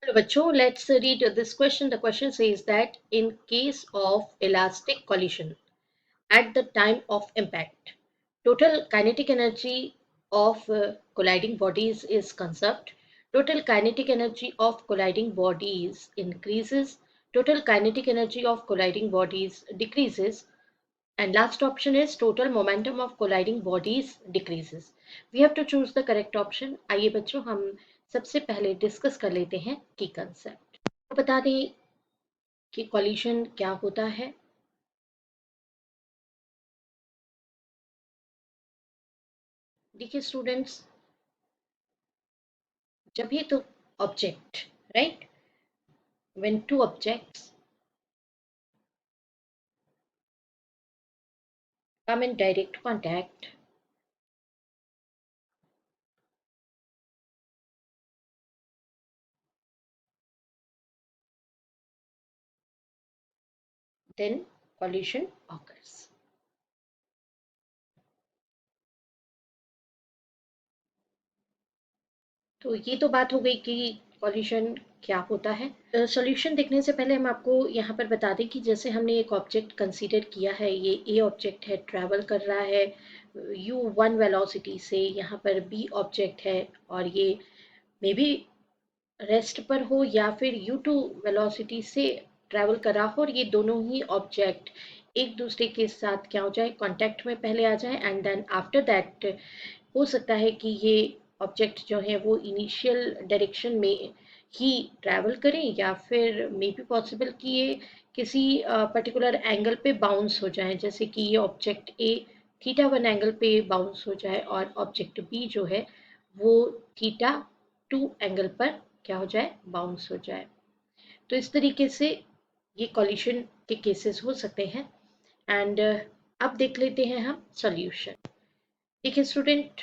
Hello, bachcho, let's read this question. The question says that in case of elastic collision at the time of impact, total kinetic energy of colliding bodies is conserved. Total kinetic energy of colliding bodies increases. Total kinetic energy of colliding bodies decreases. And last option is total momentum of colliding bodies decreases. We have to choose the correct option. आइए बच्चों हम सबसे पहले discuss कर लेते हैं की concept. तो बता दें कि कॉलिशन क्या होता है। देखिए स्टूडेंट्स, जब भी तो object, right, when two objects come in direct contact, then collision occurs। तो ये तो बात हो गई कि कॉलिशन क्या होता है। सॉल्यूशन देखने से पहले हम आपको यहाँ पर बता दें कि जैसे हमने एक ऑब्जेक्ट कंसीडर किया है, ये ए ऑब्जेक्ट है, ट्रैवल कर रहा है u1 वेलोसिटी से, यहाँ पर बी ऑब्जेक्ट है और ये मे बी रेस्ट पर हो या फिर u2 वेलोसिटी से ट्रैवल कर रहा हो, और ये दोनों ही ऑब्जेक्ट एक दूसरे के साथ क्या हो जाए, कांटेक्ट में पहले आ जाए, एंड देन आफ्टर दैट हो सकता है कि ये ऑब्जेक्ट जो है वो इनिशियल डायरेक्शन में ही ट्रैवल करें, या फिर मे बी पॉसिबल कि ये किसी पर्टिकुलर एंगल पे बाउंस हो जाए, जैसे कि ये object A theta one angle पे बाउंस हो जाए और ऑब्जेक्ट बी जो है वो थीटा टू एंगल पर क्या हो जाए, बाउंस हो जाए। तो इस तरीके से ये कॉलिशन के केसेस हो सकते हैं। एंड अब देख लेते हैं हम सॉल्यूशन। देखिए स्टूडेंट,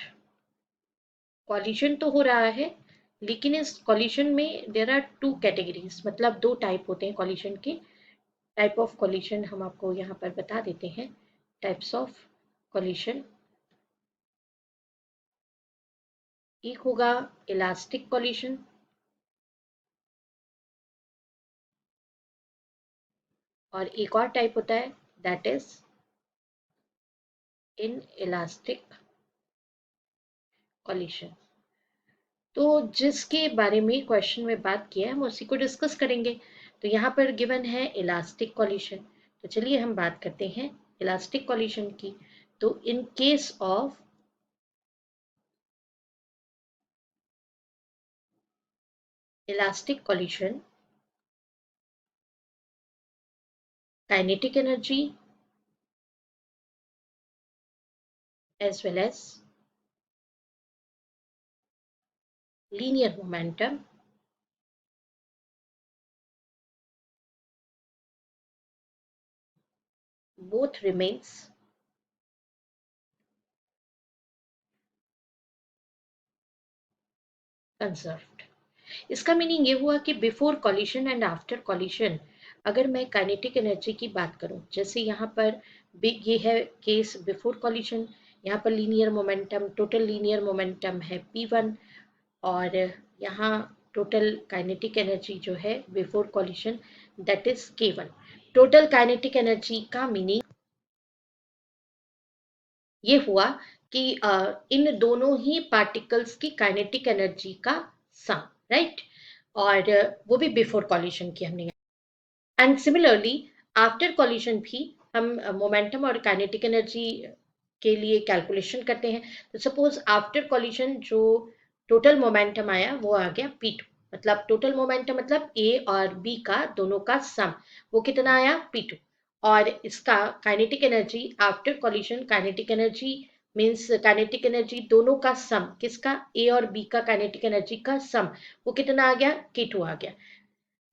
कॉलिशन तो हो रहा है, लेकिन इस कॉलिशन में देर आर टू कैटेगरीज, मतलब दो टाइप होते हैं कॉलिशन के। टाइप ऑफ कॉलिशन हम आपको यहाँ पर बता देते हैं। टाइप्स ऑफ कॉलिशन, एक होगा इलास्टिक कॉलिशन, और एक और टाइप होता है that is in elastic coalition. तो जिसके बारे में क्वेश्चन में बात किया है हम उसी को डिस्कस करेंगे। तो यहाँ पर गिवन है इलास्टिक कॉलिशन। तो चलिए हम बात करते हैं इलास्टिक कॉलिशन की। तो in case of elastic coalition, kinetic energy as well as linear momentum both remains conserved। इसका मीनिंग ये हुआ कि before collision and after coalition, अगर मैं काइनेटिक एनर्जी की बात करूं, जैसे यहाँ पर ये है केस बिफोर कॉलिशन, यहाँ पर linear momentum, total linear momentum है p1, और यहाँ टोटल काइनेटिक एनर्जी जो है before coalition that is k1। Total kinetic energy का मीनिंग ये हुआ कि इन दोनों ही पार्टिकल्स की काइनेटिक एनर्जी का सम, राइट, और वो भी बिफोर कॉलिशन की हमने। एंड सिमिलरली आफ्टर कॉलिशन भी हम मोमेंटम और काइनेटिक एनर्जी के लिए कैलकुलेशन करते हैं। तो सपोज आफ्टर कॉलिशन जो टोटल मोमेंटम आया वो आ गया p2, मतलब टोटल मोमेंटम मतलब a और b का दोनों का सम, वो कितना आया p2। और इसका kinetic energy after collision, kinetic energy means kinetic energy दोनों का सम, किसका, a और b का काइनेटिक एनर्जी का सम, वो कितना आ गया, k2 आ गया।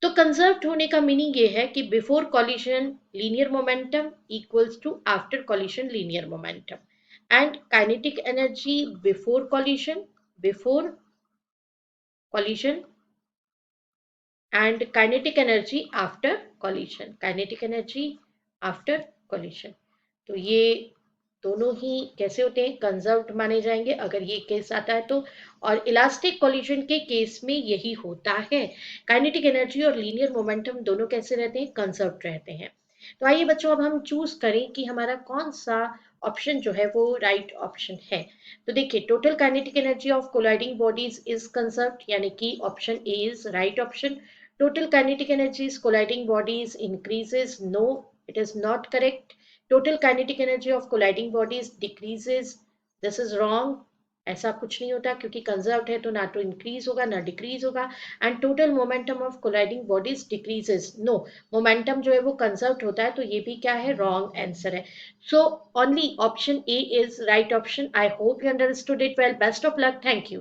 तो कंजर्व्ड होने का मीनिंग ये है कि before collision linear momentum equals to after collision linear momentum, and kinetic energy before collision and kinetic energy after collision, kinetic energy after collision. तो ये दोनों ही कैसे होते हैं, कंजर्व्ड माने जाएंगे अगर ये केस आता है तो। और इलास्टिक कोलिजन के केस में यही होता है, काइनेटिक एनर्जी और लीनियर मोमेंटम दोनों कैसे रहते हैं, कंजर्व्ड रहते हैं। तो आइए बच्चों अब हम चूज करें कि हमारा कौन सा ऑप्शन जो है वो राइट ऑप्शन है। तो देखिए, total kinetic energy of colliding bodies is conserved, यानी कि option A is right option. Total kinetic energy colliding bodies increases, no, it is not correct. Total kinetic energy of colliding bodies decreases, this is wrong. ऐसा कुछ नहीं होता, क्योंकि conserved है तो ना तो इंक्रीज होगा ना डिक्रीज होगा। And total momentum of colliding bodies decreases, no, momentum जो है वो कंजर्व्ड होता है, तो ये भी क्या है, रॉन्ग आंसर है। So only option A is right option. I hope you understood it well, best of luck, thank you.